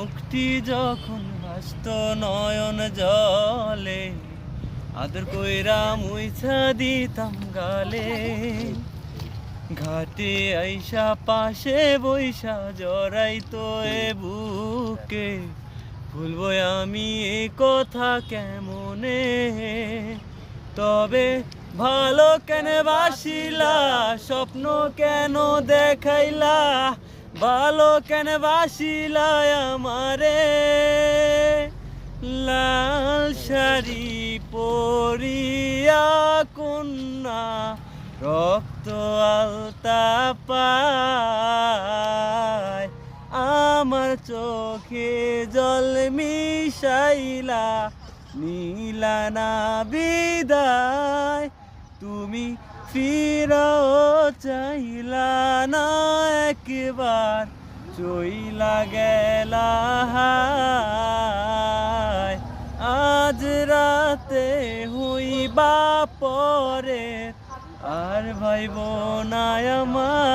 মুখটি যখন ভাসত নয়ন জলে, আদর কইরা মুইছা দিতাম গালে। ঘাটে আইসা পাশে বৈশা জড়াইতো এ বুকে, ভুলবো আমি এই কথা কেমনে? তবে ভালো কেন বাসিলা, স্বপ্ন কেন দেখাইলা, ভালো কেন বাসিলা আমারে? লাল শাড়ি পরিয়া কন্যা রক্ত আলতা পায়, আমার চোখে জল মিশাইলা নীলা না বিদায়। তুমি ফিরাও চাইলা না একবার, চইলা গেলা হায়। আজ রাতে হইবা পরে আর ভাইব না আমার।